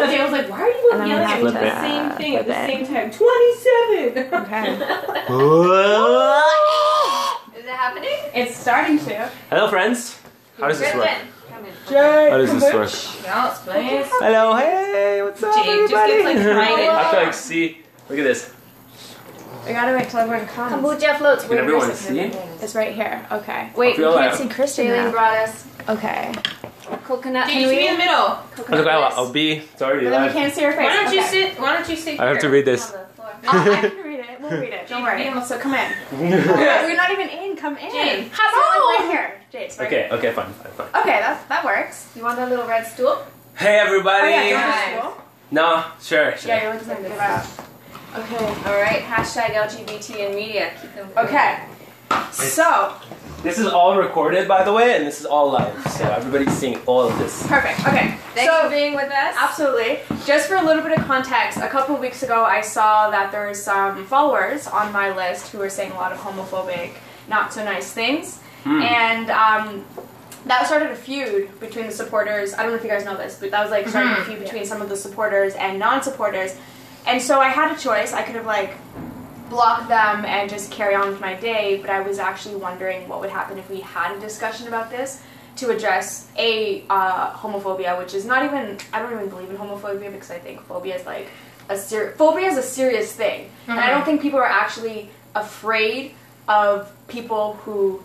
Okay, I was like, why are you both yelling at me the same thing at the same time? 27! Okay. Is it happening? It's starting to. Hello, friends. How does this work? Come in. Jade, How does this work? Yes, please. Hello, hey, what's up, Jade just everybody? gets like crying. I have to like see. Look at this. We gotta wait till everyone comes. Kombucha floats. Can everyone see? It's right here. Okay. Wait, feel you can't like- see Kristen Shailene now. brought us Okay. coconut. Jade, you should be in the middle. Coconut I'll be. It's already But then we live. can't see her face. Why don't you Okay. sit? Why don't you sit? I have to here? read this. on the floor. Oh, I can read it. We'll read it. Don't worry. Jade, So come in. Yeah. We're not even in. Come in. Jade. Hello. Right here. Jade's right here. Okay, fine. Okay, that works. You want that little red stool? Hey, everybody. Oh yeah, do you Hi. want No, sure. Yeah, you're looking good out. Okay. All right. Hashtag LGBTinMedia. Keep them. Okay. So This is all recorded, by the way, and this is all live, so everybody's seeing all of this. perfect. Okay. Thanks So for being with us. absolutely. Just for a little bit of context, a couple of weeks ago, I saw that there's some followers on my list who were saying a lot of homophobic, not so nice things, and that started a feud between the supporters. I don't know if you guys know this, but that was like starting a feud between some of the supporters and non-supporters. And so I had a choice. I could have like blocked them and just carry on with my day, but I was actually wondering what would happen if we had a discussion about this to address homophobia, which is not even, I don't even believe in homophobia because I think phobia is like phobia is a serious thing. And I don't think people are actually afraid of people who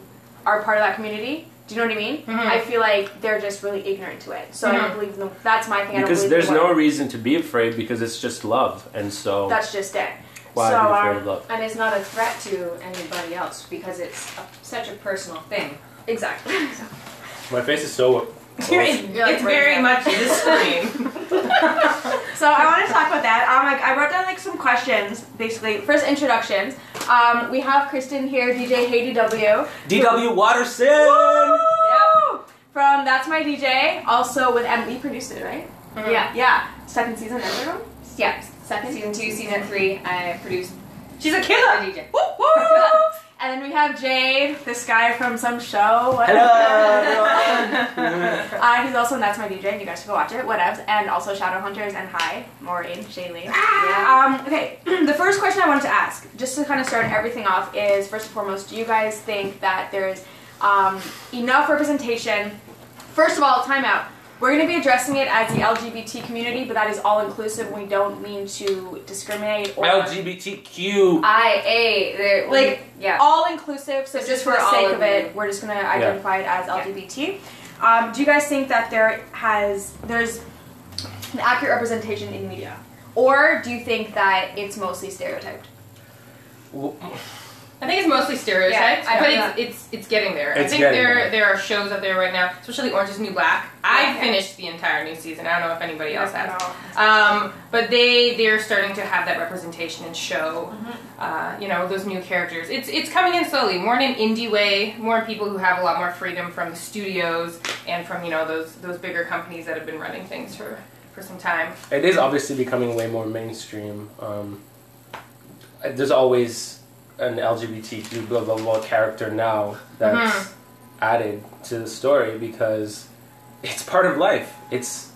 are part of that community. Do you know what I mean? I feel like they're just really ignorant to it. So I don't believe in them. That's my thing. I don't Because believe there's in the no word. reason to be afraid because it's just love, and so That's just it. why so, be afraid of love? And it's not a threat to anybody else because it's such a personal thing. Exactly. My face is so. It's very much the screen. So I want to talk about that. I wrote down like some questions, basically. First, introductions. We have Kristen here, DJ Hey DW. DW Watterson. Yep. From That's My DJ. Also with Emily, produced it, right? Yeah. Second season, everyone. Yeah. Season 2, Season 3, I produced. She's a killer. The DJ. Woo woo! And then we have Jade, this guy from some show. Hello, everyone. He's also in That's My DJ, and you guys should go watch it. Whatevs. And also Shadowhunters, and hi, Maureen, Shailene. Okay, the first question I wanted to ask, just to kind of start everything off, is first and foremost, do you guys think that there's enough representation? First of all, time out. We're going to be addressing it as the LGBT community, but that is all inclusive. We don't mean to discriminate or LGBTQ. They're like yeah. all inclusive. So It's just just for for the all sake of of it, you. we're just going to identify it as LGBT. Do you guys think that there's an accurate representation in media, or do you think that it's mostly stereotyped? I think it's mostly stereotypes, Yeah, but it's getting there. It's I think getting there. there are shows out there right now, especially Orange is the New Black. I finished the entire new season. I don't know if anybody else has. But they're starting to have that representation and show, those new characters. It's coming in slowly, more in an indie way, more people who have a lot more freedom from the studios and from those bigger companies that have been running things for some time. It is obviously becoming way more mainstream. There's always an LGBTQ blah blah blah character now that's added to the story because it's part of life. It's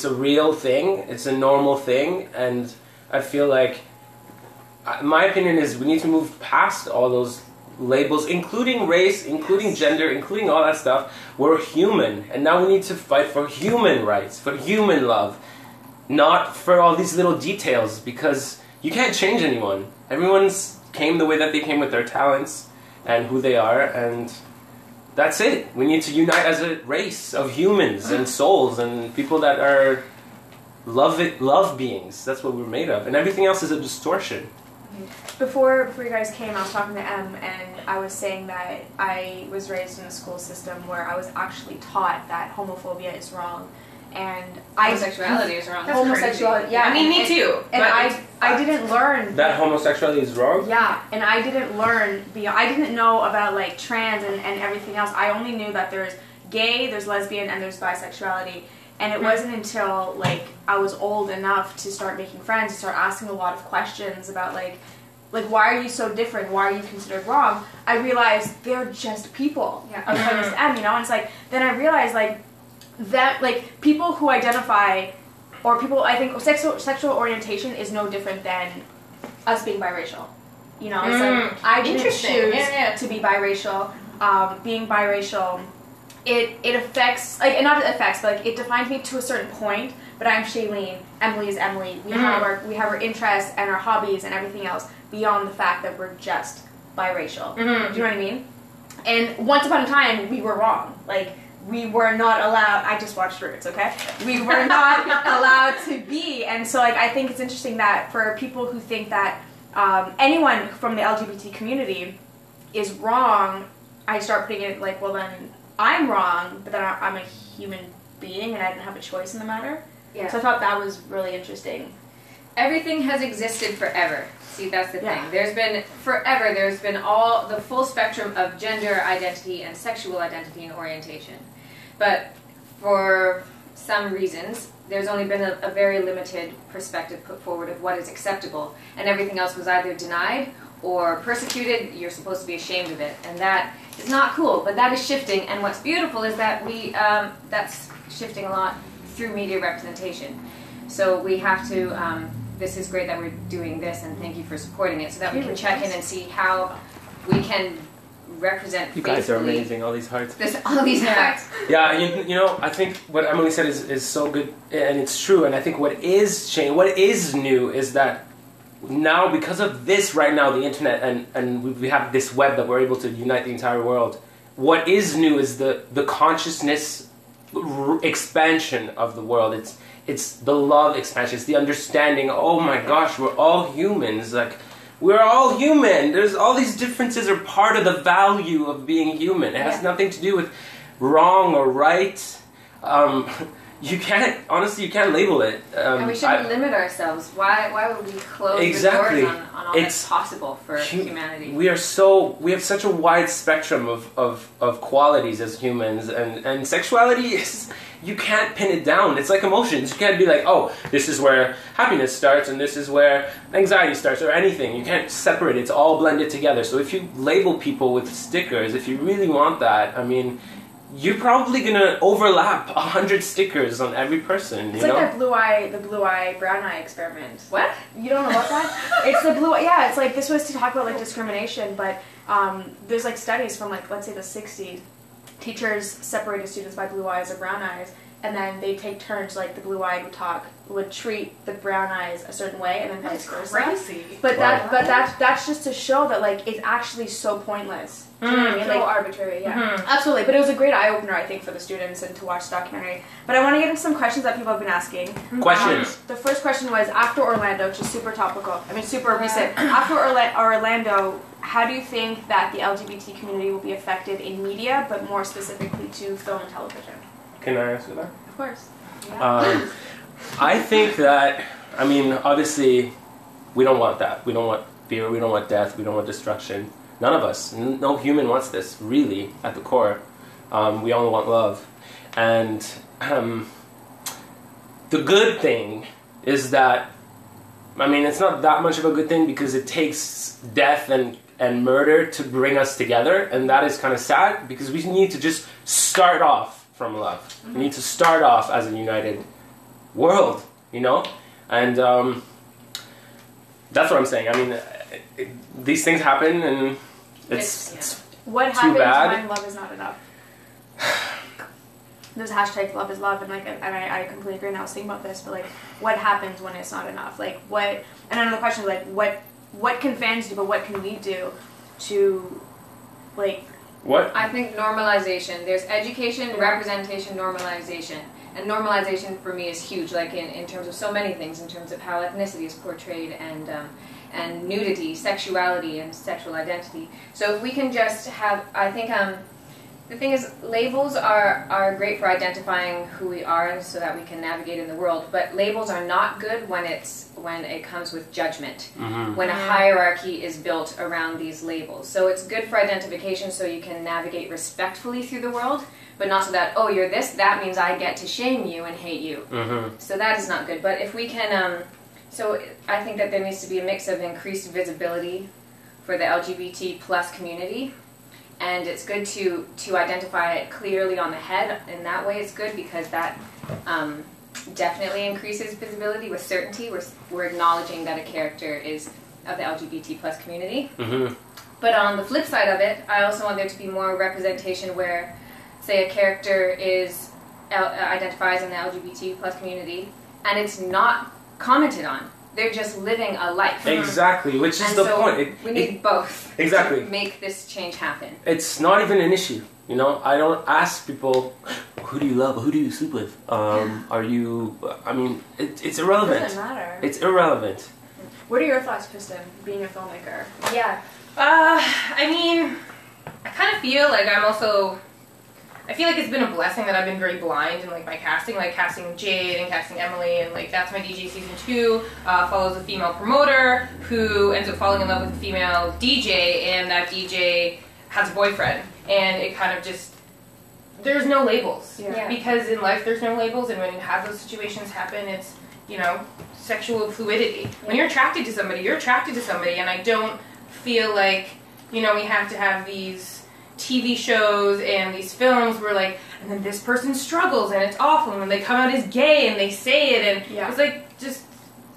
a real thing. It's a normal thing, and I feel like my opinion is we need to move past all those labels, including race, including gender, including all that stuff. We're human, and now we need to fight for human rights, for human love, not for all these little details, because you can't change anyone. Everyone's came the way that they came with their talents and who they are, and that's it. We need to unite as a race of humans and souls and people that are love beings. That's what we're made of, and everything else is a distortion. Before you guys came, I was talking to Em, and I was saying that I was raised in a school system where I was actually taught that homophobia is wrong, and Homosexuality is wrong. homosexuality. Yeah, I mean, me too. And I didn't learn That homosexuality is wrong? Yeah, and I didn't learn I didn't know about like trans and everything else. I only knew that there's gay, there's lesbian, and there's bisexuality. And it wasn't until like I was old enough to start making friends, to start asking a lot of questions about like why are you so different? Why are you considered wrong? I realized they're just people. Yeah. I was like, and it's like then I realized like that like people who identify or people, I think sexual orientation is no different than us being biracial. You know, it's like I didn't choose to be biracial. Being biracial, it affects, like, not affects, but like it defines me to a certain point. But I'm Shailene. Emily is Emily. We have our interests and our hobbies and everything else beyond the fact that we're just biracial. Do you know what I mean? And once upon a time, we were wrong. Like, we were not allowed. I just watched Roots, okay? We were not allowed to be. And so, like, I think it's interesting that for people who think that anyone from the LGBT community is wrong, I start putting it like, well, then I'm wrong, but then I'm a human being and I didn't have a choice in the matter. Yeah. So I thought that was really interesting. Everything has existed forever. See, that's the thing. There's been all the full spectrum of gender identity and sexual identity and orientation. But for some reasons, there's only been a very limited perspective put forward of what is acceptable, and everything else was either denied or persecuted. You're supposed to be ashamed of it, and that is not cool, but that is shifting. And what's beautiful is that that's shifting a lot through media representation. So we have to, this is great that we're doing this, and thank you for supporting it, so that we can check in and see how we can represent. You guys are amazing, all these hearts. All these hearts. Yeah, you know, I think what Emily said is so good, and it's true, and I think what is new is that now, because of this right now, the internet, and we have this web that we're able to unite the entire world, what is new is the consciousness expansion of the world. It's the love expansion. It's the understanding. Oh my gosh, we're all humans. Like, we're all human. There's all these differences are part of the value of being human. It has nothing to do with wrong or right. You can't label it. And we shouldn't limit ourselves. Why would we close the doors on all that's possible for humanity? We have such a wide spectrum of qualities as humans, and sexuality is, you can't pin it down. It's like emotions. You can't be like, oh, this is where happiness starts and this is where anxiety starts, or anything. You can't separate it. It's all blended together. So if you label people with stickers, if you really want that, I mean, you're probably gonna overlap 100 stickers on every person. It's like that the blue eye, brown eye experiment. What? You don't know about that? It's the blue. Yeah, it's like, this was to talk about like discrimination, but there's like studies from like, let's say the 60s. Teachers separated students by blue eyes or brown eyes, and then they take turns. Like the blue-eyed would treat the brown eyes a certain way, and then vice versa. Crazy. But that's just to show that like it's actually so pointless. Do you know what I mean? Like, arbitrary, yeah. Absolutely. But it was a great eye opener, I think, for the students and to watch the documentary. But I want to get into some questions that people have been asking. Questions. The first question was, after Orlando, which is super topical. I mean, super recent. After Orlando, how do you think that the LGBT community will be affected in media, but more specifically to film and television? Can I answer that? Of course. Yeah. I think that, I mean, obviously, we don't want that. We don't want fear. We don't want death. We don't want destruction. None of us. No human wants this, really, at the core. We all want love. And the good thing is that, I mean, it's not that much of a good thing because it takes death and murder to bring us together, and that is kind of sad because we need to just start off from love. We need to start off as a united world, you know? And that's what I'm saying. I mean, these things happen, and it's what too happens bad. when love is not enough? There's hashtag love is love, and like, and I completely agree. And I was thinking about this, but like, what happens when it's not enough? Like, what? And another question is like, what can fans do, but what can we do to, like? What? I think normalization. There's education, representation, normalization. And normalization for me is huge, like in terms of so many things, in terms of how ethnicity is portrayed and nudity, sexuality, and sexual identity. So we can just have, I think, the thing is, labels are great for identifying who we are and so that we can navigate in the world, but labels are not good when it comes with judgment, when a hierarchy is built around these labels. So it's good for identification so you can navigate respectfully through the world, but not so that, oh, you're this, that means I get to shame you and hate you. So that is not good. But if we can, so I think that there needs to be a mix of increased visibility for the LGBT plus community, and it's good to identify it clearly on the head. In that way it's good because that definitely increases visibility with certainty. We're acknowledging that a character is of the LGBT plus community. Mm-hmm. But on the flip side of it, I also want there to be more representation where, say, a character identifies in the LGBT plus community and it's not commented on. They're just living a life. Exactly, which is the point. We need both. Exactly. To make this change happen. It's not even an issue. You know, I don't ask people, who do you love? Who do you sleep with? Are you? I mean, it's irrelevant. It doesn't matter. It's irrelevant. What are your thoughts, Kristen, being a filmmaker? Yeah. I mean, I kind of feel like I feel like it's been a blessing that I've been very blind in like my casting, like casting Jade and casting Emily, and like That's My DJ season 2 follows a female promoter who ends up falling in love with a female DJ, and that DJ has a boyfriend, and it kind of just, there's no labels. Yeah. Because in life there's no labels, and when you have those situations happen, it's, you know, sexual fluidity. Yeah. When you're attracted to somebody, you're attracted to somebody, and I don't feel like, you know, we have to have these TV shows and these films where like, and then this person struggles and it's awful, and then they come out as gay and they say it, and it's like, just,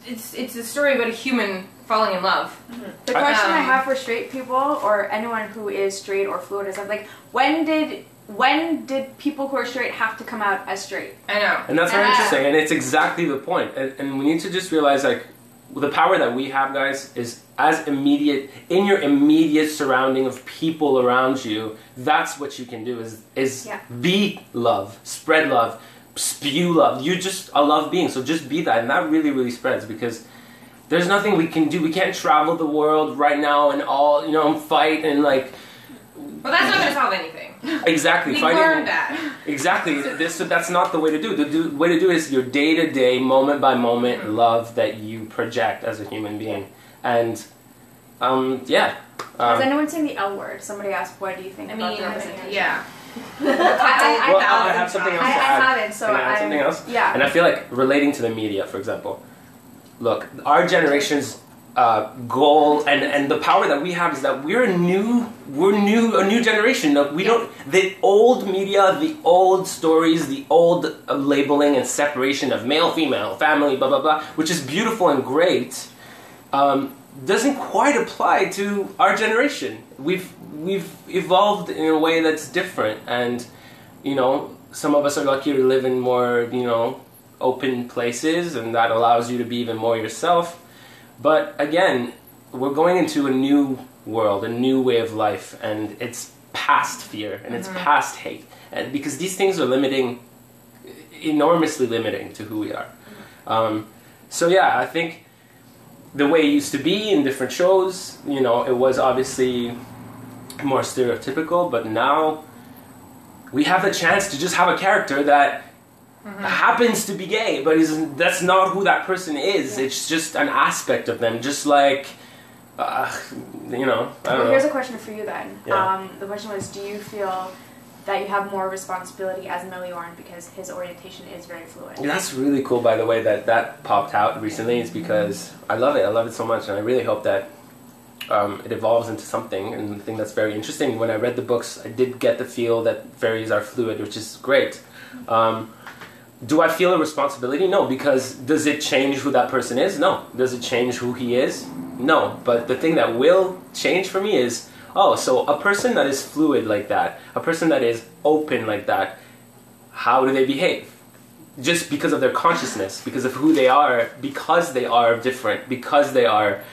it's a story about a human falling in love. Mm-hmm. The question I have for straight people or anyone who is straight or fluid is like, when did people who are straight have to come out as straight? I know. And that's very interesting, and it's exactly the point. And we need to just realize, like, the power that we have, guys, is as immediate, in your immediate surrounding of people around you. That's what you can do, is be love, spread love, spew love. You're just a love being, so just be that, and that really, really spreads, because there's nothing we can do. We can't travel the world right now and all, you know, fight and like... Well, that's not going to solve anything. Exactly. We learned that. Exactly. So that's not the way to do it. The way to do it is your day-to-day, moment-by-moment love that you project as a human being. And, Has anyone seen the L word? Somebody asked, what do you think about the representation? Yeah. I have something else to add. I haven't, so Can I add something else? Yeah. And I feel like relating to the media, for example. Look, our generation's goal and the power that we have is that we're a new generation. We don't, the old media, the old stories, the old labeling and separation of male, female, family, blah blah blah, which is beautiful and great, doesn't quite apply to our generation. We've evolved in a way that's different, and you know, some of us are lucky to live in more, you know, open places, and that allows you to be even more yourself. But again, we're going into a new world, a new way of life, and it's past fear and it's past hate, and because these things are enormously limiting to who we are. So yeah, I think the way it used to be in different shows, you know, it was obviously more stereotypical, but now we have the chance to just have a character that happens to be gay, but that's not who that person is. Yeah. It's just an aspect of them, just like, you know, I don't know. Here's a question for you then. Yeah. The question was, do you feel that you have more responsibility as Meliorn because his orientation is very fluid? That's really cool, by the way, that popped out recently. It's because I love it so much, and I really hope that it evolves into something, and I think that's very interesting. When I read the books, I did get the feel that fairies are fluid, which is great. Do I feel a responsibility? No, because does it change who that person is? No. Does it change who he is? No. But the thing that will change for me is, so a person that is fluid like that, a person that is open like that, how do they behave? Just because of their consciousness, because of who they are, because they are different, because they are,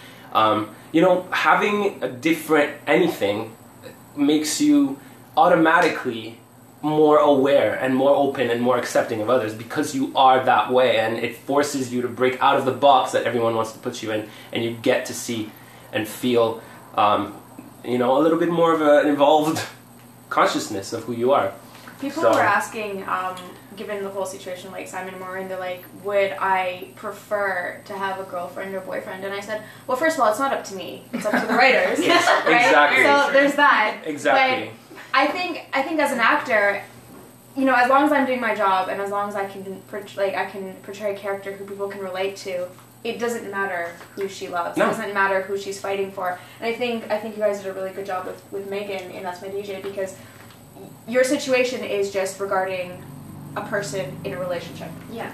you know, having a different anything makes you automatically more aware and more open and more accepting of others, because you are that way, and it forces you to break out of the box that everyone wants to put you in, and you get to see and feel, you know, a little bit more of an involved consciousness of who you are. People were asking, given the whole situation, like Simon and Maureen, they're like, would I prefer to have a girlfriend or boyfriend? And I said, well, first of all, it's not up to me. It's up to the writers. Yes, right? exactly. So there's that. Exactly. But I think as an actor, you know, as long as I'm doing my job and as long as I can portray a character who people can relate to, it doesn't matter who she loves. No. It doesn't matter who she's fighting for. And I think you guys did a really good job with Megan in That's My DJ, because your situation is just regarding a person in a relationship. Yeah.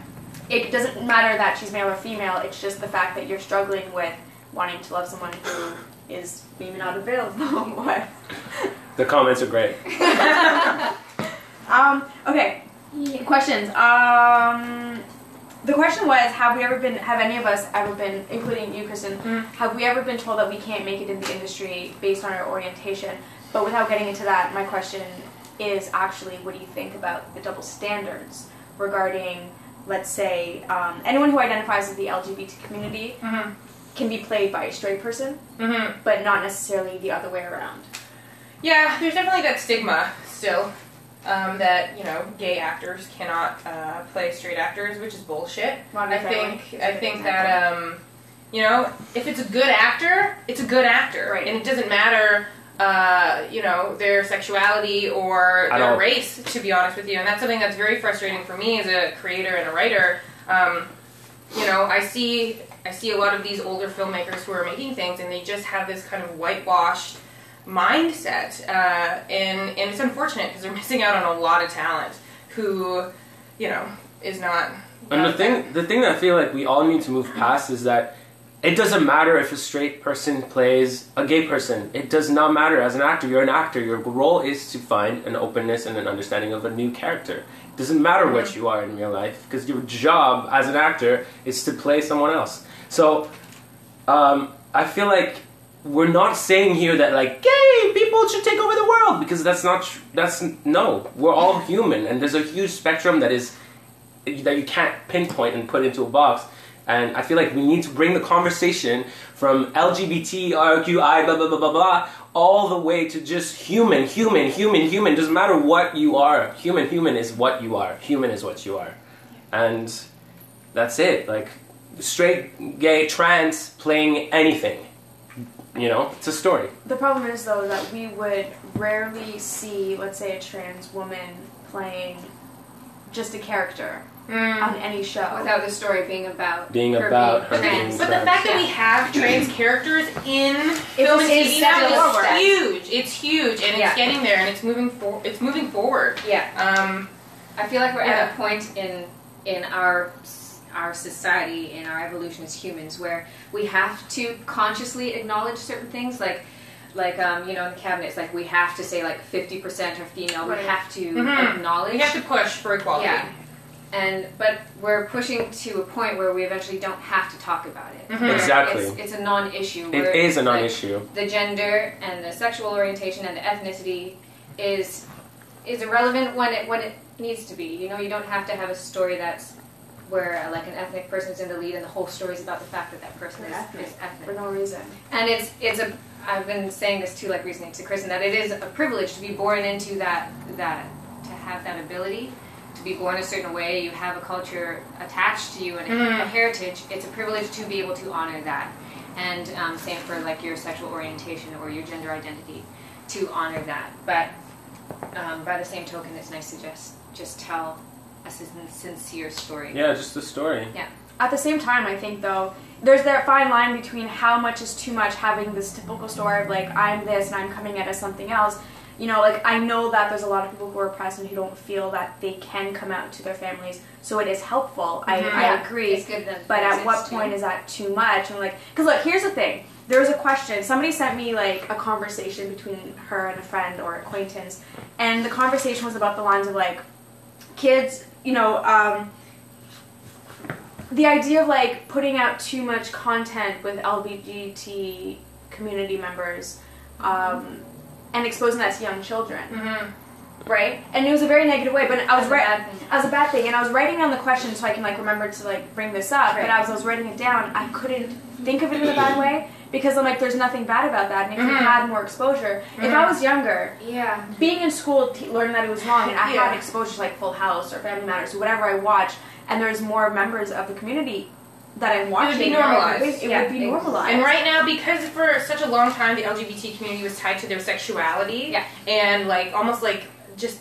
it doesn't matter that she's male or female. It's just the fact that you're struggling with wanting to love someone who is maybe not available. What? The comments are great. Okay. Questions. The question was, have any of us ever been, including you, Kristen, have we ever been told that we can't make it in the industry based on our orientation? But without getting into that, my question is actually, what do you think about the double standards regarding, let's say, anyone who identifies as the LGBT community can be played by a straight person, but not necessarily the other way around? Yeah, there's definitely that stigma still. That, you know, gay actors cannot play straight actors, which is bullshit. I think that, you know, if it's a good actor, it's a good actor. Right. And it doesn't matter, you know, their sexuality or their race, to be honest with you. And that's something that's very frustrating for me as a creator and a writer. You know, I see a lot of these older filmmakers who are making things, and they just have this kind of whitewashed mindset, and it's unfortunate because they're missing out on a lot of talent who, you know, is not. And the thing that I feel like we all need to move past is that it doesn't matter if a straight person plays a gay person. It does not matter. As an actor, you're an actor. Your role is to find an openness and an understanding of a new character. It doesn't matter what you are in real life, because your job as an actor is to play someone else. So, I feel like we're not saying here that, like, gay people should take over the world, because that's not no. We're all human, and there's a huge spectrum that you can't pinpoint and put into a box. And I feel like we need to bring the conversation from LGBTQI blah blah blah blah blah all the way to just human. Doesn't matter what you are. Human is what you are. Human is what you are, and that's it. Like, straight, gay, trans, playing anything. You know, it's a story. The problem is, though, that we would rarely see, let's say, a trans woman playing just a character on any show. Without the story being about her being being But the trans. fact that we have trans characters in film and TV now is huge. It's huge, and it's getting there, and it's moving forward. Yeah. I feel like we're at a point in our society, in our evolution as humans, where we have to consciously acknowledge certain things, like you know, in the cabinet, it's like we have to say like 50% are female. Right. We have to acknowledge. We have to push for equality. Yeah. But we're pushing to a point where we eventually don't have to talk about it. Exactly. It's a non-issue. It is a non-issue. Like, the gender and the sexual orientation and the ethnicity is irrelevant when it needs to be. You know, you don't have to have a story that's where like an ethnic person is in the lead and the whole story is about the fact that person is ethnic for no reason. And I've been saying this too, like recently to Kristen, that it is a privilege to be born into that to have that ability, to be born a certain way. You have a culture attached to you and a heritage. It's a privilege to be able to honor that. And same for like your sexual orientation or your gender identity, to honor that. But by the same token, it's nice to just tell a sincere story. Yeah, just a story. Yeah. At the same time, I think, though, there's that fine line between how much is too much, having this typical story of, like, I'm this and I'm coming at as something else. You know, like, I know that there's a lot of people who are present who don't feel that they can come out to their families, so it is helpful. I agree. It's good that but at what point is that too much? And, like, because, look, here's the thing. There was a question. Somebody sent me, like, a conversation between her and a friend or acquaintance, and the conversation was about the lines of, like, kids, you know, the idea of, like, putting out too much content with LGBT community members, and exposing that to young children, right? And it was a very negative way, but as a bad thing. And I was writing down the question so I can, like, remember to, like, bring this up, but as I was writing it down, I couldn't think of it in a bad way, because I'm like, there's nothing bad about that, and if you had more exposure, if I was younger, being in school, learning that it was wrong, and I had exposure to, like, Full House or Family Matters or whatever I watch, and there's more members of the community that I'm watching, it would be normalized. It would be normalized. And right now, because for such a long time the LGBT community was tied to their sexuality, and like almost like just,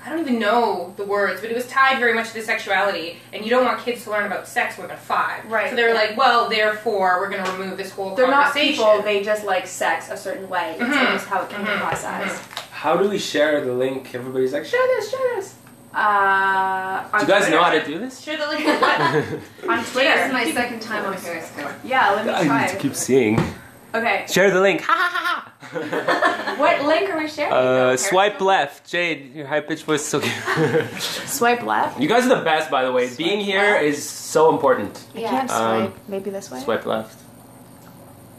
I don't even know the words, but it was tied very much to the sexuality, and you don't want kids to learn about sex when they're 5. Right. So they were like, well, therefore, we're going to remove this whole They're conversation. not people, they just like sex a certain way. It's just how it came across as. How do we share the link? Everybody's like, share this. On Do you guys Twitter. know how to do this? Share the link. What? On This is Twitter. my second time on Periscope. Yeah, let me I try. need to keep seeing. Okay. Share the link. What link are we sharing? Swipe left. Jade, your high pitched voice is so good. Swipe left? You guys are the best, by the way. Being here is so important. I can't Um, swipe. Maybe this way? Swipe left.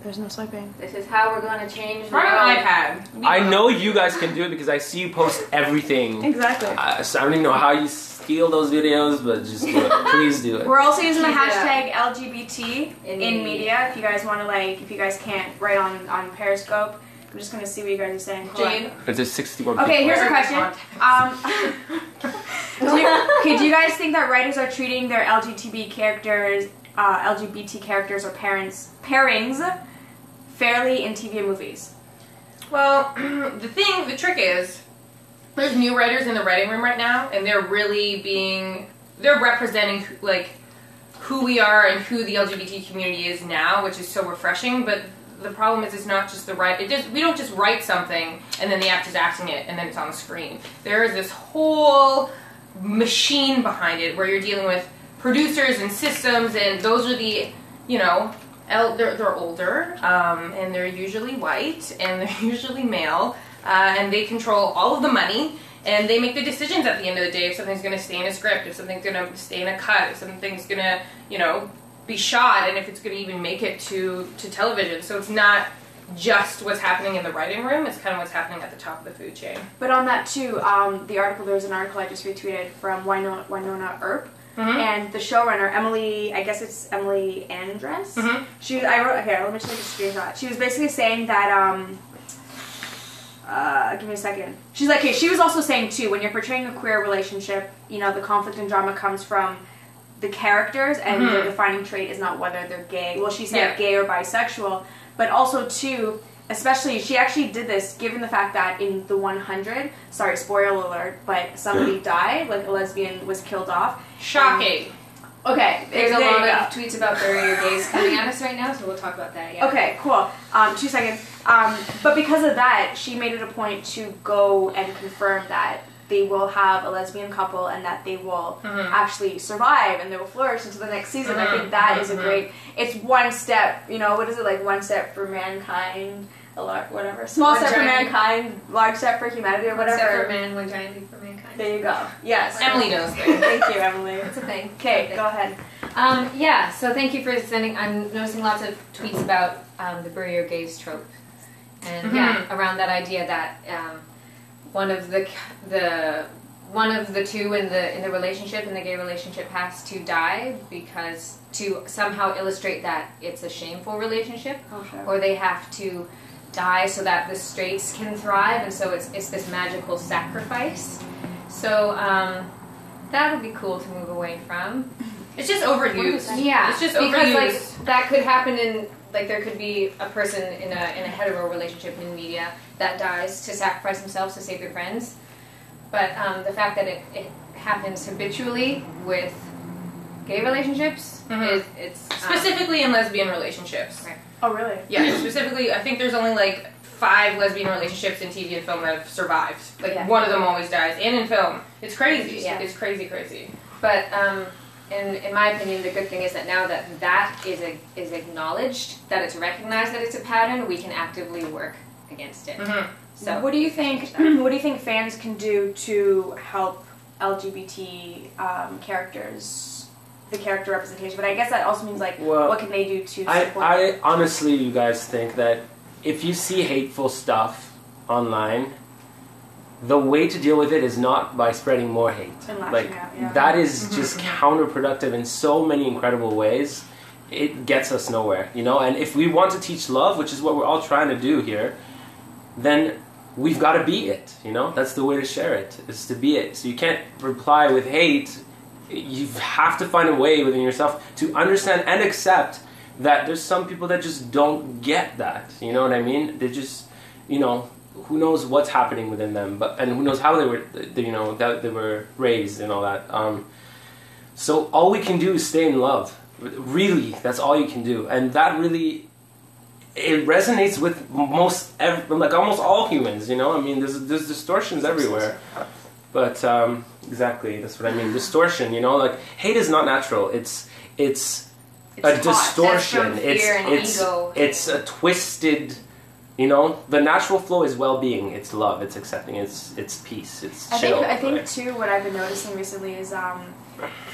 There's no swiping. This is how we're going to change the Try world. an iPad. I know you guys can do it because I see you post everything. Exactly. So I don't even know how you steal those videos, but just do it. Please do it. We're also using the Yeah. hashtag LGBT in media. If you guys want to if you guys can't write on Periscope, I'm just gonna see what you guys are saying. Hold on. Jade. There's 61 people. Okay, here's a question. Do you guys think that writers are treating their LGBT characters or pairings fairly in TV and movies? Well, the trick is, there's new writers in the writing room right now, and they're representing like who we are and who the LGBT community is now, which is so refreshing. But the problem is, it's not just we don't just write something and then the actor's acting it and then it's on the screen. There is this whole machine behind it where you're dealing with producers and systems, and those are the, they're older, and they're usually white, and they're usually male, and they control all of the money, and they make the decisions at the end of the day if something's going to stay in a script, if something's going to stay in a cut, if something's going to, be shot, and if it's going to even make it to television. So it's not just what's happening in the writing room, it's kind of what's happening at the top of the food chain. But on that too, there was an article I just retweeted from Winona Earp. Mm-hmm. And the showrunner, Emily Andress. Mm-hmm. Let me just take a screenshot. She was basically saying that, give me a second. She's like, she was also saying too, when you're portraying a queer relationship, the conflict and drama comes from the characters, and Mm-hmm. the defining trait is not whether they're gay. Well, she said gay or bisexual, but also too, especially, she actually did this given the fact that in the 100, sorry, spoiler alert, but somebody died, like a lesbian was killed off. Shocking. Okay, There's a there lot you of go. tweets about bury your gays coming at us right now, so we'll talk about that, yeah. Okay, cool. 2 seconds. But because of that, she made it a point to go and confirm that they will have a lesbian couple and that they will actually survive and they will flourish into the next season. I think that is a great, it's one step, what is it, like one step for mankind, whatever. Small step for mankind, large step for humanity, or whatever. One step for man, one giant leap for mankind. There you go. Yes. Emily knows things. Thank you, Emily. It's a thing. Okay, go ahead. So thank you for sending. I'm noticing lots of tweets about the bury your gays trope, and around that idea that one of the two in the relationship, in the gay relationship, has to die because to somehow illustrate that it's a shameful relationship, or they have to die so that the straights can thrive, and so it's this magical sacrifice. So that would be cool to move away from. It's just overused. Yeah, it's just because overused. that could happen in there could be a person in a hetero relationship in media that dies to sacrifice themselves to save their friends, but the fact that it happens habitually with gay relationships is it's specifically in lesbian relationships. Right. Oh, really? Yeah, specifically, I think there's only like 5 lesbian relationships in TV and film that have survived. Like one of them always dies, and in film, it's crazy. Yeah. It's crazy. But in my opinion, the good thing is that now that is acknowledged, that it's recognized that it's a pattern, we can actively work against it. So What do you think? What do you think fans can do to help LGBT characters, the character representation? But I guess that also means what can they do to support? I honestly, you guys think that if you see hateful stuff online, the way to deal with it is not by spreading more hate. And lashing out, yeah. That is just counterproductive in so many incredible ways. It gets us nowhere, And if we want to teach love, which is what we're all trying to do here, then we've got to be it, That's the way to share it, is to be it. So you can't reply with hate. You have to find a way within yourself to understand and accept that there's some people that just don't get that. You know what I mean? They just, who knows what's happening within them, and who knows how they were raised and all that. So all we can do is stay in love. Really, that's all you can do, and that really, it resonates with almost all humans. I mean, there's distortions everywhere, But exactly, that's what I mean. Distortion, you know, like hate is not natural. It's a distortion. It's a twisted. You know, the natural flow is well-being. It's love. It's accepting. It's peace. It's chill. I think too. What I've been noticing recently is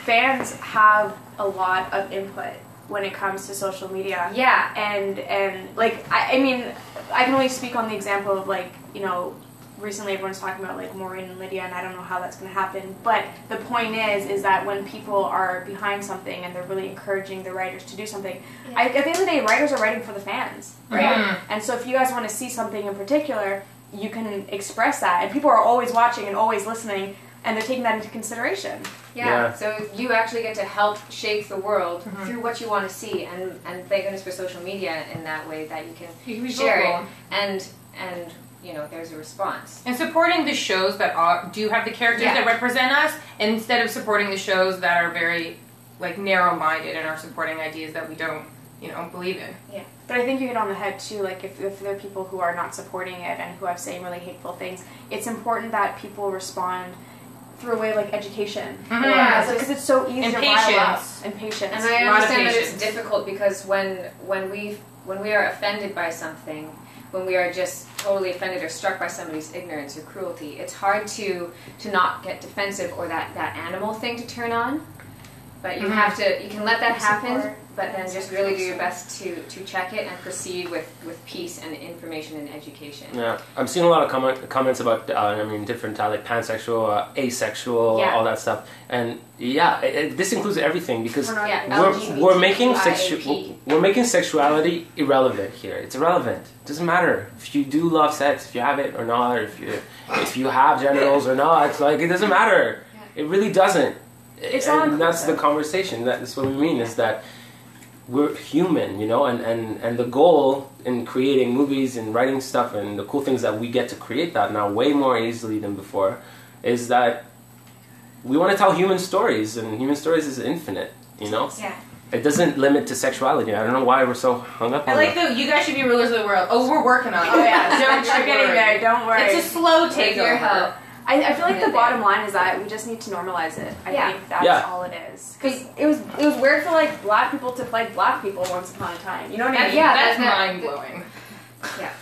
fans have a lot of input when it comes to social media. Yeah. And like I mean, I can only speak on the example of like, you know, recently everyone's talking about like Maureen and Lydia, and I don't know how that's going to happen. But the point is that when people are behind something and they're really encouraging the writers to do something, at the end of the day, writers are writing for the fans, right? Mm-hmm. And so if you guys want to see something in particular, you can express that, and people are always watching and always listening, and they're taking that into consideration. Yeah. So you actually get to help shape the world through what you want to see, and thank goodness for social media in that way that you can share it, and you know, there's a response. And supporting the shows that do have the characters that represent us, instead of supporting the shows that are very, like, narrow-minded and are supporting ideas that we don't, you know, believe in. Yeah. But I think you hit on the head, too, like, if there are people who are not supporting it and who have saying really hateful things, it's important that people respond through a way like education. Mm-hmm. Yeah, because it's so easy to rile up. And patience. And I understand that it's difficult because when we are offended by something, when we are just totally offended or struck by somebody's ignorance or cruelty, it's hard to not get defensive or that animal thing to turn on. But you have to, you can let that happen, but then just really do your best to check it and proceed with peace and information and education. Yeah, I'm seeing a lot of comments about, different like pansexual, asexual, all that stuff. And this includes everything because we're making sexuality irrelevant here. It's irrelevant. It doesn't matter if you do love sex, if you have it or not, or if you have genitals or not. It's like it doesn't matter. It really doesn't. And that's the conversation. That's what we mean, is that we're human, you know, and the goal in creating movies and writing stuff and the cool things that we get to create that now way more easily than before is that we want to tell human stories, and human stories is infinite, you know? Yeah. It doesn't limit to sexuality. I don't know why we're so hung up on that. I like you guys should be rulers of the world. Oh, we're working on it. Oh yeah, we're getting there, don't worry. It's a slow takeover. I feel like the bottom line is that we just need to normalize it. I think that's all it is. Because it was weird for like black people to play black people once upon a time. You know what I mean? Yeah, that's mind blowing. Yeah.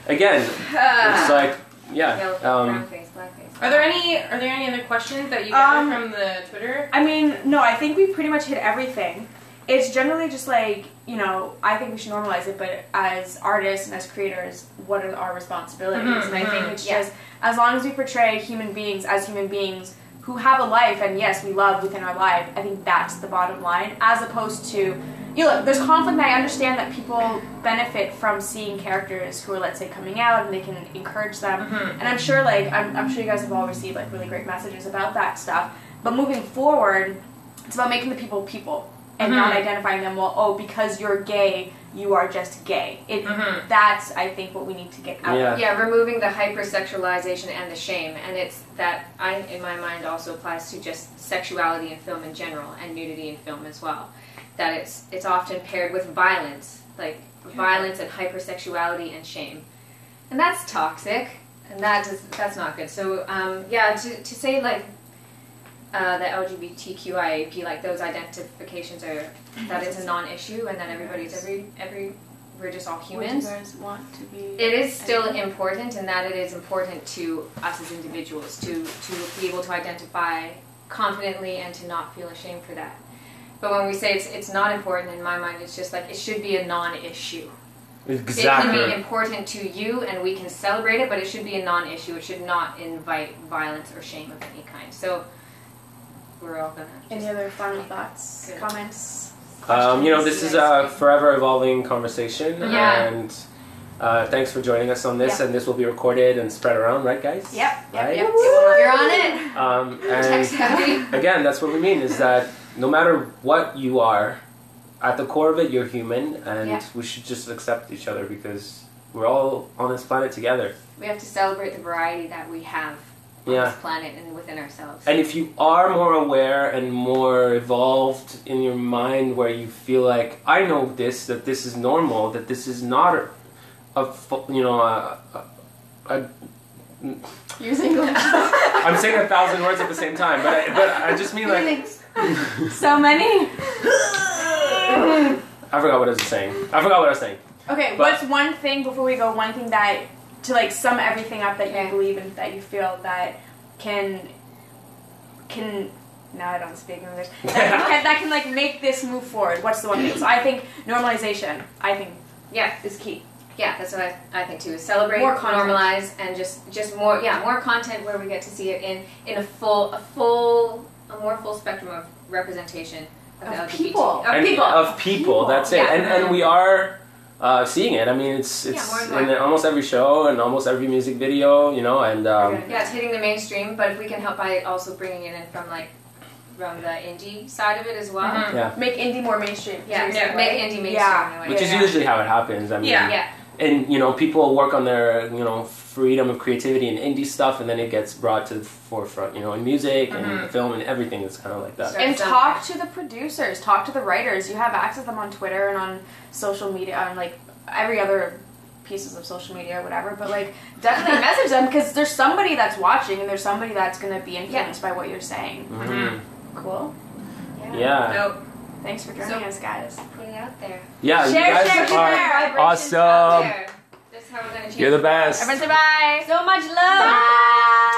Again, it's like brownface, blackface. Are there any other questions that you got from the Twitter? I mean, no. I think we pretty much hit everything. It's generally just like, you know, I think we should normalize it, but as artists and as creators, what are our responsibilities? Mm-hmm, and I think it's just, as long as we portray human beings as human beings who have a life, and yes, we love within our life, I think that's the bottom line, as opposed to, you know, there's conflict, and I understand that people benefit from seeing characters who are, let's say, coming out, and they can encourage them, and I'm sure, like, I'm sure you guys have all received, like, really great messages about that stuff, but moving forward, it's about making the people. And not identifying them, because you're gay, you are just gay. That's, I think, what we need to get out of. Yeah, removing the hypersexualization and the shame. And it's that, in my mind, also applies to just sexuality in film in general, and nudity in film as well. That it's often paired with violence, like violence and hypersexuality and shame. And that's toxic, and that's not good. So, to say, like, the LGBTQIAP, like those identifications that it's a non-issue, and that everybody's we're just all humans. What do you guys want to be? It is still important, and that it is important to us as individuals to be able to identify confidently and to not feel ashamed for that. But when we say it's not important, in my mind, it's just like it should be a non-issue. Exactly. It can be important to you, and we can celebrate it, but it should be a non-issue. It should not invite violence or shame of any kind. So. We're all gonna. Any other final thoughts, comments? This is a forever evolving conversation, and thanks for joining us on this. And this will be recorded and spread around, right, guys? Yep. You're on it. And again, that's what we mean, is that no matter what you are, at the core of it, you're human, and we should just accept each other because we're all on this planet together. We have to celebrate the variety that we have. On this planet and within ourselves. And if you are more aware and more evolved in your mind, where you feel like, I know this, that this is normal, that this is not Use English. I'm saying 1,000 words at the same time, but I just mean like so many. I forgot what I was saying. Okay, But- what's one thing before we go? One thing that to like sum everything up that you believe in, that you feel that can. Now I don't speak English. That can like make this move forward. What's the one thing? So I think normalization. Is key. Yeah, that's what I think too. Is celebrate, More content. normalize, and just more content where we get to see it in a more full spectrum of representation of LGBT. people. Of people. That's it. Yeah. And we are seeing it. I mean, it's more and more. in almost every show and almost every music video, you know, and Yeah, it's hitting the mainstream, but if we can help by also bringing it in from the indie side of it as well. yeah. Make indie more mainstream. Yeah, make indie mainstream. Yeah. in a way. Which is usually how it happens. I mean, Yeah. and you know, people work on their freedom of creativity and indie stuff, and then it gets brought to the forefront, in music and film and everything. It's kind of like that. And talk to the producers, talk to the writers. You have access to them on Twitter and on social media, on like every other pieces of social media or whatever. But like, definitely message them, because there's somebody that's watching and there's somebody that's going to be influenced by what you're saying. Mm-hmm. Cool. Yeah. Nope. Thanks for joining us, guys. Put it out there. Yeah, Share, you guys share, are share. awesome. Out there. That's how we're gonna change You're the the world. best. Everyone say bye. So much love. Bye.